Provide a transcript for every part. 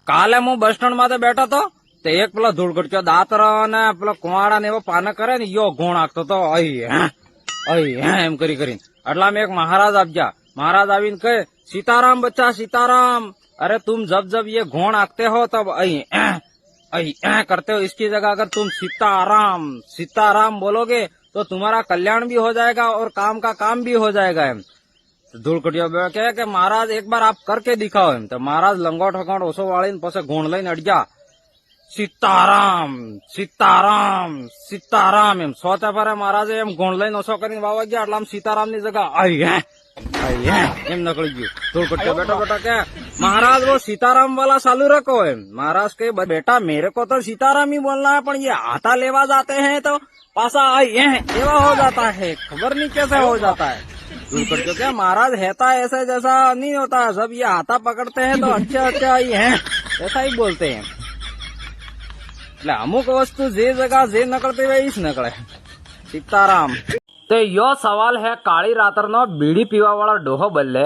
કાલે હું bus stand માં બેઠો તો તે એક પેલો ધૂળગટક્યો દાતરા ને પેલો કુવાડા ને એવો પાન કરે ને યો ગુણ આપતો તો અહી એમ કરી કરીને એટલામાં એક મહારાજ આવ્યા. महाराज आवीन कहे सीताराम बच्चा सीताराम, अरे तुम जब जब ये घोण आंकते हो तब करते हो, इसकी जगह अगर तुम सीताराम सीताराम बोलोगे तो तुम्हारा कल्याण भी हो जाएगा और काम का काम भी हो जाएगा. एम धूलकटिया कहे कि महाराज एक बार आप करके दिखाओ. एम तो महाराज लंगोट हकोट ओसो वाळीने पछी घोण लईने अडग्या. सीताराम सीताराम सीताराम एम सोचा पर महाराज एम घोण लईने ओसो करीने वावा गया. एटले सीताराम ની जगह एम नकली गयो. धूलकटिया बैठा बैठा क्या महाराज वो सीताराम वाला चालू रखो. एम महाराज के बेटा मेरे को तो सीताराम ही बोलना है, पर ये आता लेवा जाते हैं तो पासा एवा हो जाता है, खबर नहीं कैसे हो जाता है. धूलकटिया क्या महाराज हैता ऐसे जैसा नहीं होता, जब ये हाथा पकड़ते हैं तो अच्छा ही है ऐसा ही बोलते हैं. એટલે અમુક વસ્તુ જે જગા જે નકળતી હોય એ જ નકળે. सीताराम. तो यो सवाल है काली रातर नो बीड़ी पीवा वाला डोहो बल्ले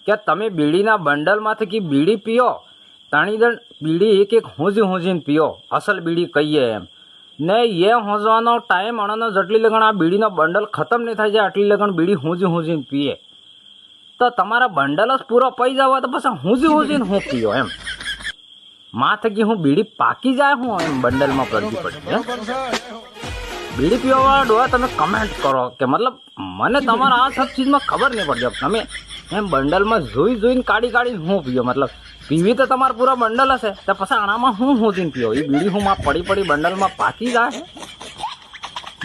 के तमे बीड़ी ना बंडल माथे की बीड़ी पियो, ताणी जण बीड़ी एक एक होजी होजीन पियो, असल बीड़ी कहीए एम ने ये होजवानो टाइम अणनो जटली लगन आ बीड़ी नो बंडल खत्म नहीं थाय जाय आटली लगन बीड़ी होजी होजीन पीए तो तमारा बंडल ज पूरो पई जाव तो पाछा होजी होजीन हूँ पियो. एम माथे की हूँ बीड़ी पाकी जाए हूँ एम बंडल में पड़ती पड़ी. बीड़ी पीवा वाला डोहा तमे कमेंट करो के मतलब मने तमारा आ सब चीज में खबर नहीं पड़ती. तमे एम बंडल में जोई जोईने काढ़ी काढ़ी हूँ पियो, मतलब पीवी तो तमार पूरा बंडल हशे तो पछी आणामां हूँ होजीने पियो. ई बीड़ी हूँ पड़ी पड़ी बंडल में पाकी जाए.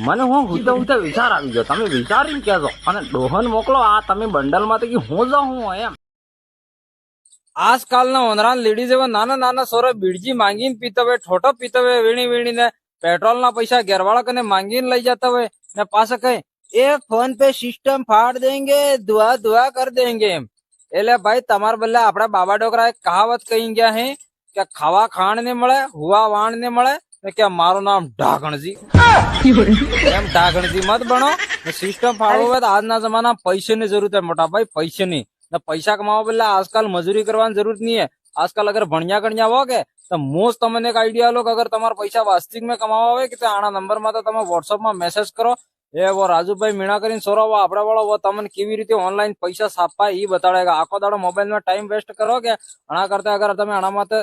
मने हूँ हुते हुते विचार आवी गयो. तमे विचारीने कहेजो अने डोहन मोकलो आ तमे बंडल मांथी होजो हूँ एम. આજકાલના ઓનરાન લેડીઝ એવા નાના નાના સોરો બીડજી માંગીને પીતા હોય, ઠોઠો પીતા હોય, વીણી વીણીને પેટ્રોલના પૈસા ઘેરવાળા કને માંગીને લઈ જતા હોય ને પાછા કહે એ ફોન पे સિસ્ટમ ફાડ देंगे दुआ दुआ कर देंगे એમ. એટલે ભાઈ તમાર બદલે આપડા બાબા ડોકરા એક કહાવત કહી ગયા હે કે ખાવા ખાણ ને મળે હુવા વાણ ને મળે ને કે મારું નામ ઢાકણજી. એમ ઢાકણજી મત બનો. સિસ્ટમ ફાડવો હોય તો આજના જમાના પૈસાની જરૂર છે મોટા ભાઈ, પૈસાની. पैसा कमावा बदले आजकल मजूरी करवानी जरूरत नहीं है. आजकल अगर भणिया गणिया हो गए तो मोस्ट तमने एक आइडिया लो कि अगर तुम्हारा पैसा वास्तविक में कमावा हो कि आना नंबर में तो तमे व्हाट्सएप में मैसेज करो ए वो राजू भाई मीणा करीने सोरो वो आपड़ा वाळो वो तमने केवी रीते ऑनलाइन पैसा छापा ई बताड़ेगा. आखो दाड़ो मोबाइल में टाइम वेस्ट करो के आना करता अगर तमे आना माटे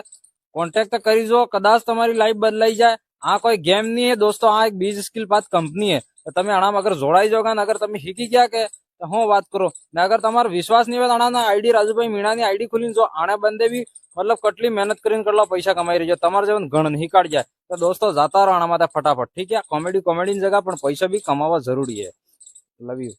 कॉन्टेक्ट करी जो कदाच तमारी लाइफ बदलाई जाए. आ कोई गेम नहीं है दोस्तों, आ एक बीज स्किल पाथ कंपनी है. तो तमे आना अगर जोड़ाई जोगा अगर तमे शीखी गया के હું વાત કરો ને અગર તમારો વિશ્વાસ નહીં હોય તો આના આઈડી રાજુભાઈ મીણાની આઈડી ખોલીને જો આને બંદે બી मतलब कटली मेहनत કરીને કેટલા પૈસા કમાઈ રહ્યો તમારે જેવું ગણ નહીં કાઢ જાય તો દોસ્તો જાતા રહો આના માટે ફટાફટ. ठीक है, कॉमेडी कॉमेडी ની જગ્યા પણ પૈસા બી કમાવા જરૂરી है. Love you.